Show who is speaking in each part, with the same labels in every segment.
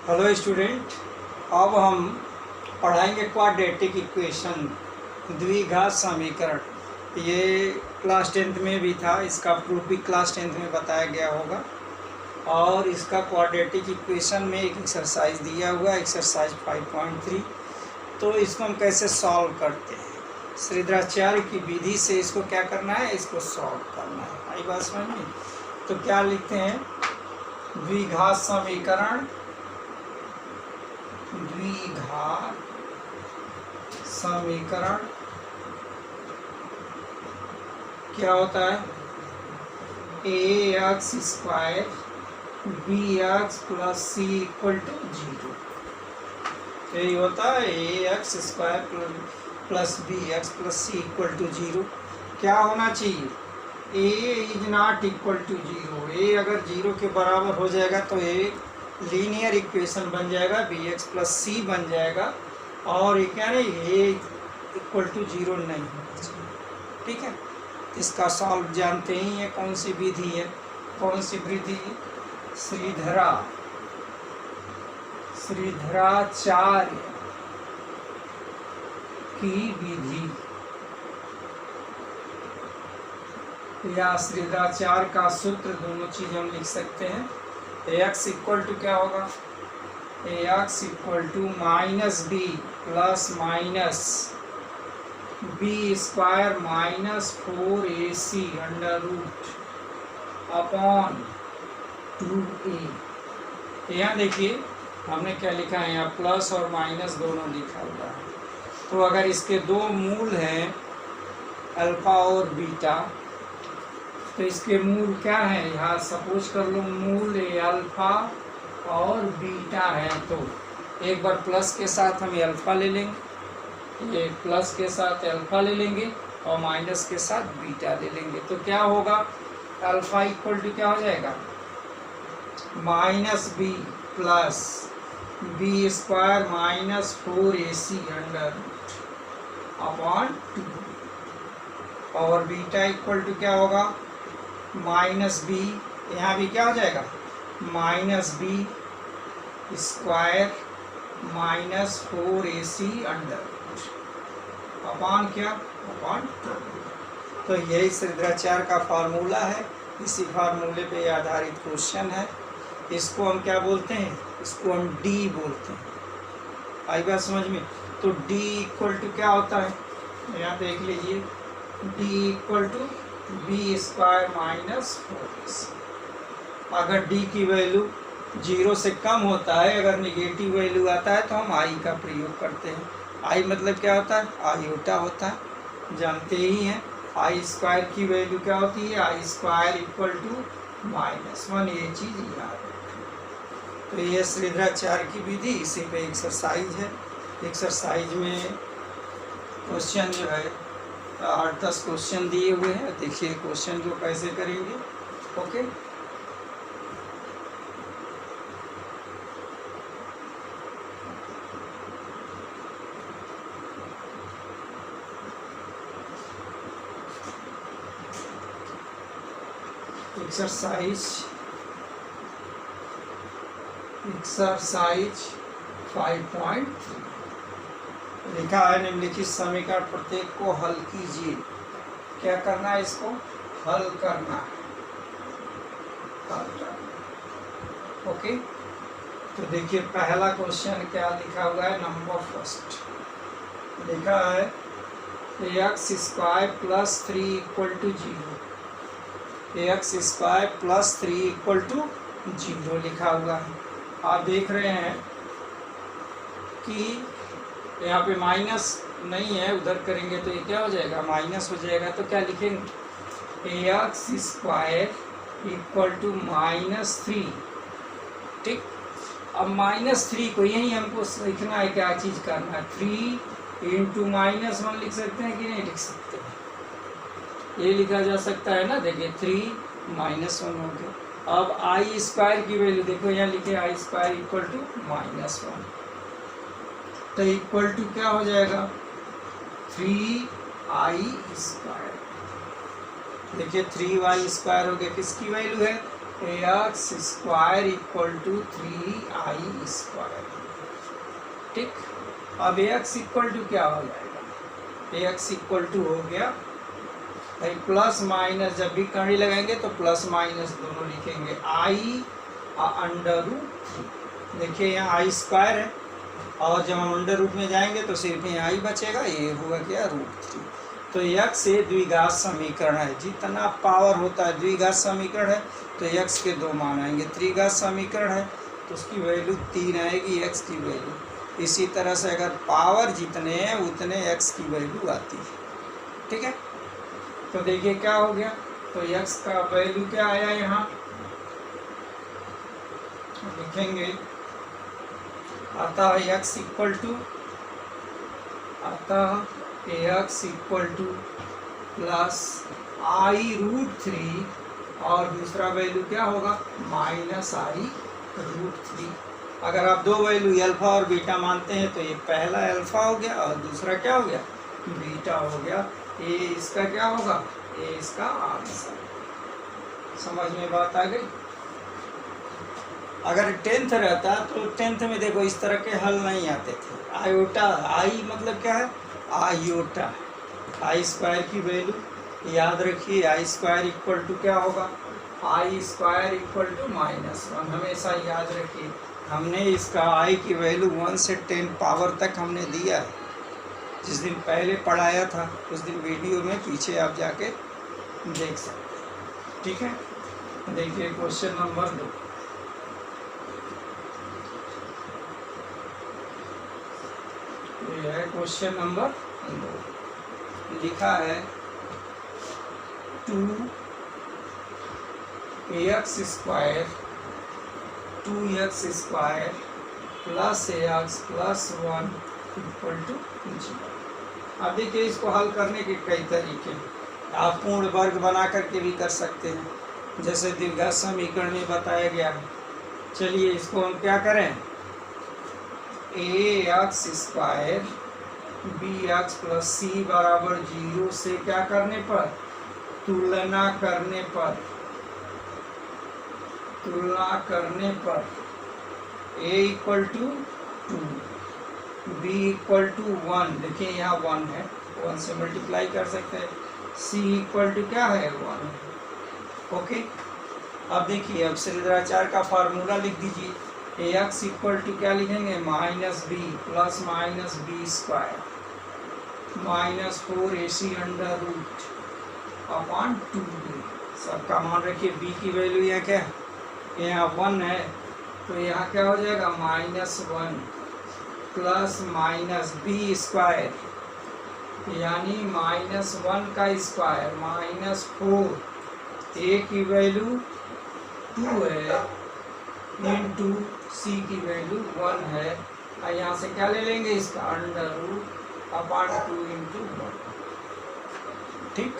Speaker 1: Hello student, अब हम पढ़ाएंगे क्वाड्रेटिक इक्वेशन, द्विघात समीकरण। ये क्लास 10th में भी था, इसका प्रूफ भी क्लास 10th में बताया गया होगा। और इसका क्वाड्रेटिक इक्वेशन में एक एक्सरसाइज दिया हुआ है, एक्सरसाइज 5.3। तो इसको हम कैसे सॉल्व करते हैं, श्रीधराचार्य की विधि से इसको क्या करना है, इसको सॉल्व करना है। आई बात समझ में? तो क्या लिखते हैं, द्विघात समीकरण, द्विघात समीकरण क्या होता है, A X square B X plus C equal to 0। यही होता है A X square plus B X plus C equal to 0। क्या होना चाहिए, A is not equal to 0। A अगर 0 के बराबर हो जाएगा तो ए लीनियर इक्वेशन बन जाएगा, बी एक्स प्लस सी बन जाएगा। और ये क्या नहीं, ए इक्वल टू 0 नहीं होना चाहिए। ठीक है, इसका सॉल्व जानते ही है, कौन सी विधि है, कौन सी विधि, श्रीधराचार्य की विधि या श्रीधराचार्य का सूत्र, दोनों चीज हम लिख सकते हैं। एक्स इक्वल टू क्या होगा, x equal to minus b plus minus b square minus 4ac under root upon 2a। यहाँ देखिए हमने क्या लिखा है, यहाँ प्लस और माइनस दोनों लिखा हुआ है। तो अगर इसके दो मूल हैं अल्फा और बीटा, तो इसके मूल क्या है, यहाँ सपोज कर लो मूल ए अल्फा और बीटा है। तो एक बार प्लस के साथ हम अल्फा ले लेंगे, ये प्लस के साथ अल्फा ले लेंगे और माइनस के साथ बीटा ले लेंगे। तो क्या होगा, अल्फा इक्वल टू क्या हो जाएगा, minus b plus b square minus 4ac under upon 2। और बीटा इक्वल टू क्या होगा, माइनस बी, यहाँ भी क्या हो जाएगा, minus b square minus 4ac under upon क्या, अपॉन 2। तो यही श्रीधराचार्य का फार्मूला है, इसी फार्मूले पे आधारित क्वेश्चन है। इसको हम क्या बोलते हैं, इसको हम डी बोलते हैं। आई बात समझ में? तो डी इक्वल टू क्या होता है, यहाँ देख लीजिए, d equal to b square minus 4ac। अगर डी की वैल्यू 0 से कम होता है, अगर निगेटिव वैल्यू आता है तो हम आई का प्रयोग करते हैं। आई मतलब क्या होता है, आयोटा होता है, जानते ही हैं। आई स्क्वायर की वैल्यू क्या होती है, आई स्क्वायर इक्वल टू -1, ये चीज़ याद रखें। तो ये श्रीधराचार्य की विधि, इसी पे एक्सरसाइज है। एक्सरसाइज में क्वेश्चन जो है 8-10 क्वेश्चन दिए हुए हैं। देखिए क्वेश्चन जो कैसे करेंगे। ओके, एक्सरसाइज 5.3 लिखा है, निम्नलिखित समीकरण प्रत्येक को हल कीजिए। क्या करना है, इसको हल करना है, ओके। तो देखिए पहला क्वेश्चन क्या लिखा हुआ है, नंबर फर्स्ट लिखा है x square plus 3 equal to 0। X square plus 3 equal to 0 लिखा हुआ है। आप देख रहे हैं कि यहाँ पे माइनस नहीं है, उधर करेंगे तो ये क्या हो जाएगा, माइनस हो जाएगा। तो क्या लिखेंगे, एक्स स्क्वायर इक्वल टू -3। ठीक, अब -3 को यही हमको लिखना है, क्या चीज़ करना है, 3 इंटू -1 लिख सकते हैं कि नहीं लिख सकते, ये लिखा जा सकता है ना। देखिए 3 -1 हो गया। अब आई स्क्वायर की वैल्यू देखो, यहाँ लिखे आई स्क्वायर इक्वल टू -1, तो इक्वल टू क्या हो जाएगा, 3i स्क्वायर। देखिए 3y स्क्वायर हो गया, किसकी वैल्यू है, x square equal to 3i square. ठीक। अब x इक्वल टू क्या हो जाएगा, x इक्वल टू हो गया भाई प्लस माइनस, जब भी कड़ी लगाएंगे तो प्लस माइनस दोनों लिखेंगे, आई अंडर रूट। देखिए यहाँ आई स्क्वायर है और जब हम अंडर रूट में जाएंगे तो सिर्फ यहाँ आई बचेगा, ये हुआ क्या √3। तो x ये द्विघात समीकरण है, जितना पावर होता है द्विघात समीकरण है तो x के 2 मान आएंगे, त्रिघात समीकरण है तो उसकी वैल्यू 3 आएगी x की वैल्यू। इसी तरह से अगर पावर जितने हैं उतने x की वैल्यू आती है, ठीक है। तो देखिए क्या हो गया, तो x का वैल्यू क्या आया यहाँ लिखेंगे, अतः x इक्वल टू, अतः x equal two plus i√3 और दूसरा वैल्यू क्या होगा -i√3। अगर आप दो वैल्यू अल्फा और बीटा मानते हैं तो ये पहला अल्फा हो गया और दूसरा क्या हो गया बीटा हो गया। ये इसका क्या होगा, ये इसका आंसर। समझ में बात आ गई। अगर 10th रहता तो 10th में देखो इस तरह के हल नहीं आते थे। आयोटा, आई मतलब क्या है आयोटा, आई स्क्वायर की वैल्यू याद रखिए, आई स्क्वायर इक्वल टू क्या होगा, आई स्क्वायर इक्वल टू -1, हमेशा याद रखिए। हमने इसका आई की वैल्यू 1 से 10 पावर तक हमने दिया है, जिस दिन पहले पढ़ाया था उस दिन वीडियो में पीछे आप जाके देख सकते हैं, ठीक है। देखिए क्वेश्चन नंबर 2, ये है क्वेश्चन नंबर 2, लिखा है 2x square 2x square plus ax plus 1 equal to 0। अब देखिए इसको हल करने के कई तरीके हैं, आप पूर्ण वर्ग बना करके भी कर सकते हैं, जैसे द्विघात समीकरण में बताया गया है। चलिए इसको हम क्या करें, ax square bx plus c बराबर 0 से क्या करने पर, तुलना करने पर a equal to 2 b equal to 1, देखिए यहाँ 1 है, 1 से मल्टीप्लाई कर सकते हैं, c इक्वल टू क्या है 1। ओके, अब देखिए अब श्रीधराचार्य का फार्मूला लिख दीजिए, ax इक्वल टू क्या लिखेंगे -b plus -b square -4ac under root upon 2b। सबका मान रखिए, b की वैल्यू यहाँ क्या है, यहाँ 1 है तो यहाँ क्या हो जाएगा -1 प्लस -b स्क्वायर यानी -1 का स्क्वायर -4, a की वैल्यू 2 है इंटू c की वैल्यू 1 है, और यहाँ से क्या ले लेंगे इसका अंडर रूट अपॉन 2 इंटू 1, ठीक।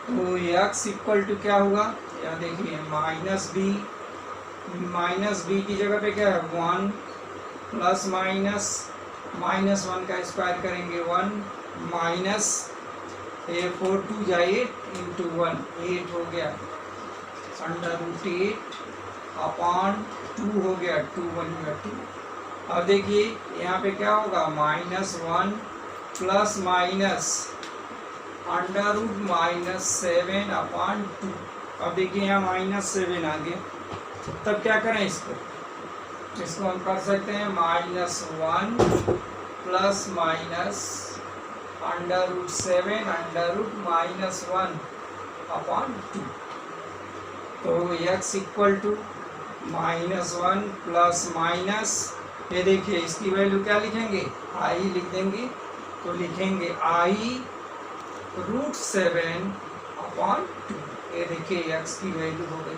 Speaker 1: तो x इक्वल टू क्या होगा, यहाँ देखिए -b की जगह पे क्या है 1 प्लस -1 का स्क्वायर करेंगे 1 माइनस 4 2 जा 8 इंटू 1 8 हो गया अंडर रूट 8 अपॉन 2 हो गया 2 1 2। अब देखिए यहाँ पे क्या होगा -1 plus minus under root -7 upon 2। अब देखिए यहाँ -7 आ गया, तब क्या करें इसको हम कर सकते हैं -1 plus minus under root 7 under root -1 upon 2। तो x equal to -1 plus minus, ये देखिए इसकी वैल्यू क्या लिखेंगे i लिख देंगे, तो लिखेंगे i√7 अपॉन 2। ये देखिए x की वैल्यू हो गई।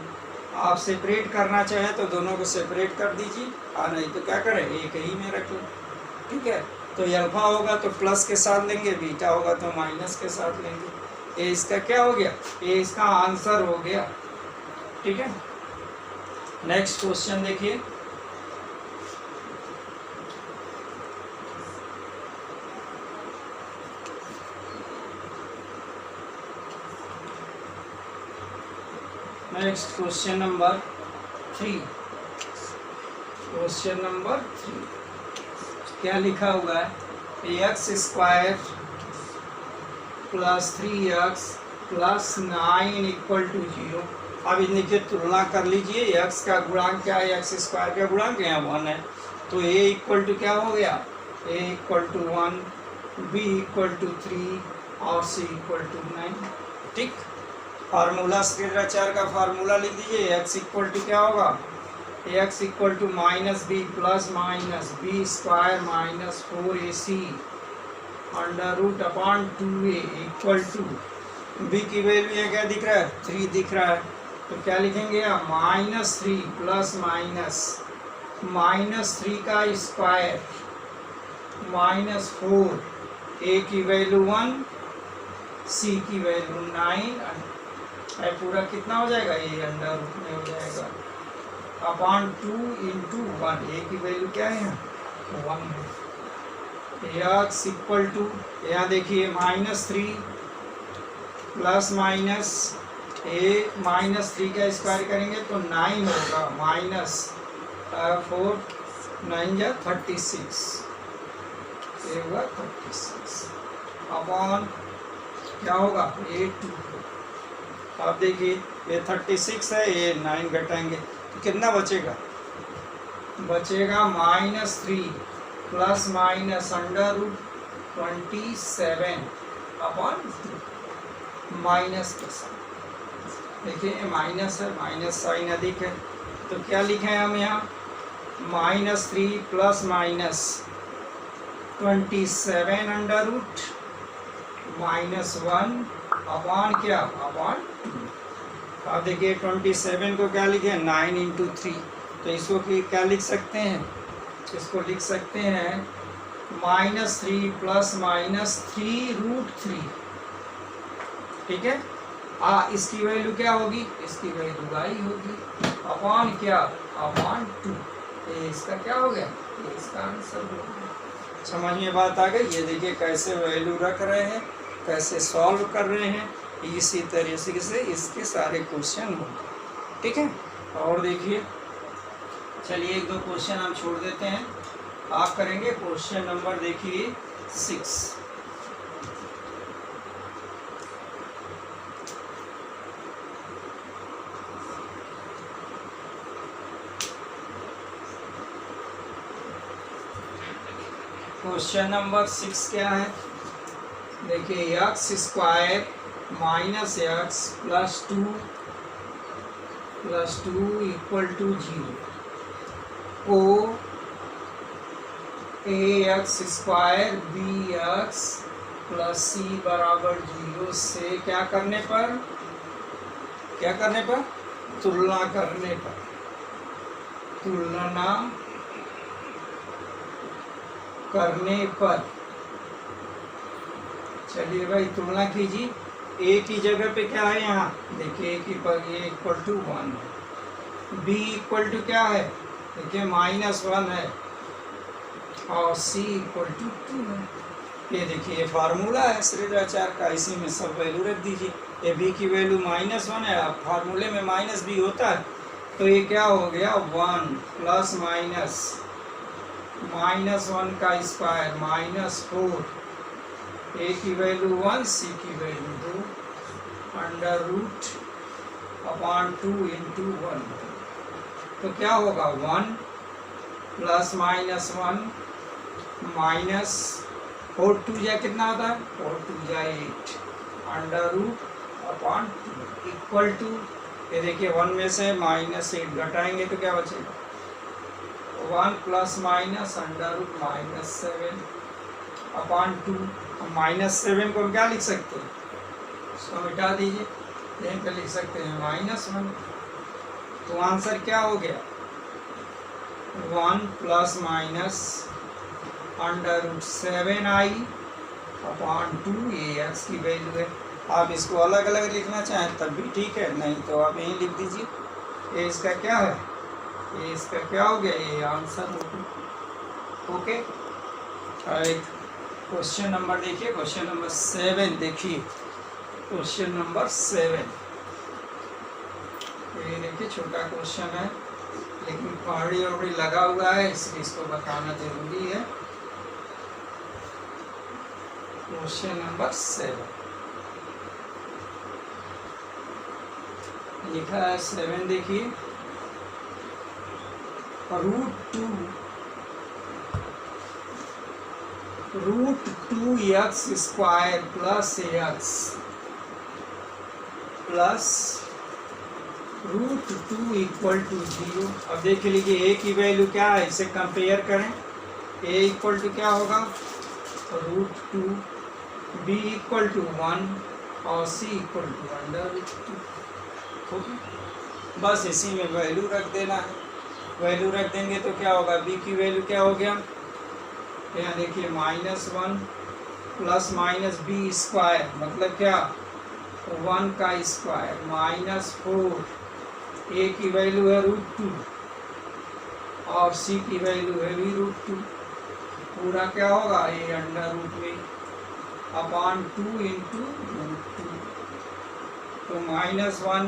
Speaker 1: आप सेपरेट करना चाहें तो दोनों को सेपरेट कर दीजिए, और नहीं तो क्या करें एक ही में रख लो, ठीक है। तो अल्फा होगा तो प्लस के साथ लेंगे, बीटा होगा तो माइनस के साथ लेंगे। ये इसका क्या हो गया, ये इसका आंसर हो गया, ठीक है। नेक्स्ट क्वेश्चन देखिए, next question number 3। Question number 3 क्या लिखा हुआ है x square plus 3x plus 9 equal to 0। अब इनकी तुलना कर लीजिए, x का गुणांक क्या है, एक्स स्क्वायर का गुणांक यहाँ 1 है, तो a इक्वल टू क्या हो गया, a equal to 1, b equal to 3 और c इक्वल टू 9। ठीक, फार्मूला श्रीधराचार्य का फार्मूला लिख दीजिए, x इक्वल टू क्या होगा, x equal to minus b plus minus b square minus 4ac under root upon 2a equal to b की value है क्या दिख रहा है, 3 दिख रहा है, तो क्या लिखेंगे आप, -3 प्लस माइनस 3 का स्क्वायर -4, a की वैल्यू 1, c की वैल्यू 9, पूरा कितना हो जाएगा, ये अंडर रूट में हो जाएगा अपॉन 2 इंटू 1, a की वैल्यू क्या है, 1 है। x इक्वल टू, यहाँ देखिए -3 प्लस माइनस -3 का स्क्वायर करेंगे तो 9 होगा, -4 9 जा 36, ये हुआ 36 अपॉन क्या होगा, 8। अब देखिए ये 36 है, ये 9 घटाएंगे तो कितना बचेगा, बचेगा -3 plus minus under root 27 upon minus का साइन, देखिए माइनस है, माइनस साइन अधिक है, तो क्या लिखे हैं हम यहाँ, -3 plus minus 27 under root -1 upon क्या, अपॉन 2। अब देखिए 27 को क्या लिखे, 9 इंटू 3, तो इसको क्या लिख सकते हैं, इसको लिख सकते हैं -3 प्लस माइनस 3√3। ठीक है, इसकी वैल्यू क्या होगी, इसकी वैल्यू y होगी अपॉन क्या, अपॉन 2। ये इसका क्या हो गया, ये इसका आंसर हो गया। समझ में बात आ गई, ये देखिए कैसे वैल्यू रख रहे हैं, कैसे सॉल्व कर रहे हैं, इसी तरीके से इसके सारे क्वेश्चन होंगे। ठीक है, और देखिए चलिए 1-2 क्वेश्चन हम छोड़ देते हैं, आप करेंगे क्वेश्चन नंबर देखिए 6। क्वेश्चन नंबर 6 क्या है, देखिए x square minus x plus 2 equal to 0 को ax square bx plus c बराबर 0 से क्या करने पर, तुलना करने पर, तुलना करने पर, चलिए भाई तुलना कीजिए, a की जगह पे क्या है, यहाँ देखिए a की पर a इक्वल टू 1 है, b इक्वल टू क्या है, देखिए -1 है, और c इक्वल टू 2 है। ये देखिए ये फार्मूला है श्रीधराचार्य का, इसी में सब वैल्यू रख दीजिए, ये b की वैल्यू -1 है, अब फार्मूले में -b होता है, तो ये क्या हो गया, 1 प्लस माइनस -1 का स्क्वायर -4, a की वैल्यू 1, c की value 2 under root upon 2 into 1, तो क्या होगा 1 प्लस -1 माइनस 4 2 जा कितना होता है, 4 2 जा 8 under root upon 2 equal to, ये देखिए 1 में से -8 घटाएंगे तो क्या बचेगा, 1 plus minus under root -7 upon 2। -7 को क्या लिख सकते हैं, इसको मिटा दीजिए, यहीं पे लिख सकते हैं -1, तो आंसर क्या हो गया, 1 plus minus under root 7i upon 2, ये एक्स की वैल्यू है। आप इसको अलग अलग लिखना चाहें तब भी ठीक है, नहीं तो आप यहीं लिख दीजिए, ये इसका क्या है, ये इसका क्या हो गया, ये आंसर हो गया। ओके, एक क्वेश्चन नंबर देखिए, क्वेश्चन नंबर 7 देखिए, क्वेश्चन नंबर 7, ये देखिए छोटा क्वेश्चन है लेकिन पहाड़ी वहाड़ी लगा हुआ है, इसलिए इसको बताना जरूरी है। क्वेश्चन नंबर 7 लिखा है 7, देखिए √2 x square plus x plus √2 equal to 0। अब देख लीजिए a की वैल्यू क्या है, इसे कंपेयर करें। a इक्वल टू क्या होगा, √2, b इक्वल टू 1 और c इक्वल टू √2। बस इसी में वैल्यू रख देना है। वैल्यू रख देंगे तो क्या होगा, b की वैल्यू क्या हो गया, यहाँ देखिए -1 प्लस माइनस b स्क्वायर मतलब क्या 1 का स्क्वायर -4, a की वैल्यू है √2 और c की वैल्यू है भी √2। पूरा क्या होगा, a √2 अपॉन 2 इंटू √2। तो -1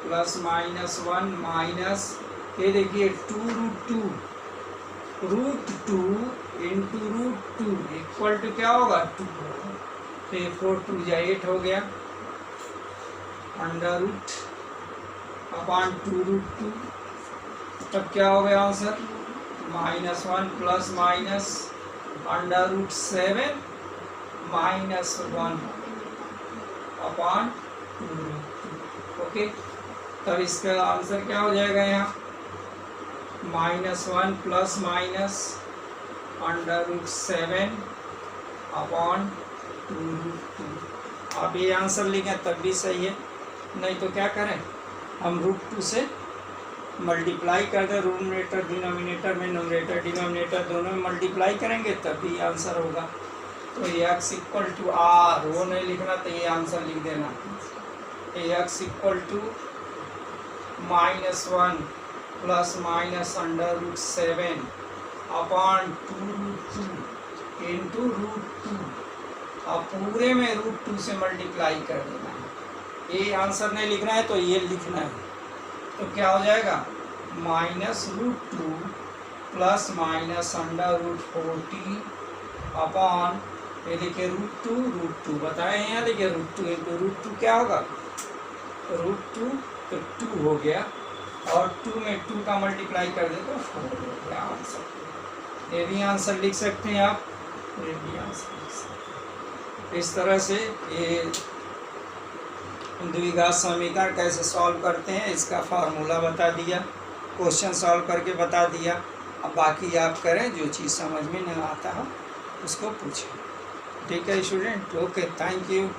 Speaker 1: प्लस -1 माइनस ये देखिए 2√2 √2 इंटू √2 इक्वल टू क्या होगा 2। तो 4 2 या 8 हो गया, √ अपॉन 2√2। तब क्या हो गया answer, -1 plus minus √7 -1 upon 2√2। Okay, तब इसका आंसर क्या हो जाएगा, यहाँ -1 प्लस माइनस √7 अपॉन 2√2। आप ये आंसर लिखें तब भी सही है, नहीं तो क्या करें, हम √2 से मल्टीप्लाई कर दें, न्यूमरेटर डिनोमिनेटर में, न्यूमरेटर डिनोमिनेटर दोनों में मल्टीप्लाई करेंगे तब भी आंसर होगा। तो x इक्वल टू r, वो नहीं लिखना तो ये आंसर लिख देना, x equal to -1 plus minus √7 upon 2√2 into √2। अब पूरे में √2 से मल्टीप्लाई कर देना है। ये आंसर नहीं लिखना है तो ये लिखना है। तो क्या हो जाएगा, -√2 प्लस माइनस √40 अपॉन ये देखिए √2 बताए यहाँ, देखिए √2 इंटू √2 क्या होगा, √2 तो 2 हो गया और 2 में 2 का मल्टीप्लाई कर दे तो 4 हो गया आंसर। ये भी आंसर लिख सकते हैं आप, ये भी आंसर लिख सकते हैं। इस तरह से ये द्विघात समीकरण कैसे सॉल्व करते हैं इसका फार्मूला बता दिया, क्वेश्चन सॉल्व करके बता दिया। अब बाकी आप करें, जो चीज़ समझ में नहीं आता हो उसको पूछें। ठीक है स्टूडेंट, ओके, थैंक यू।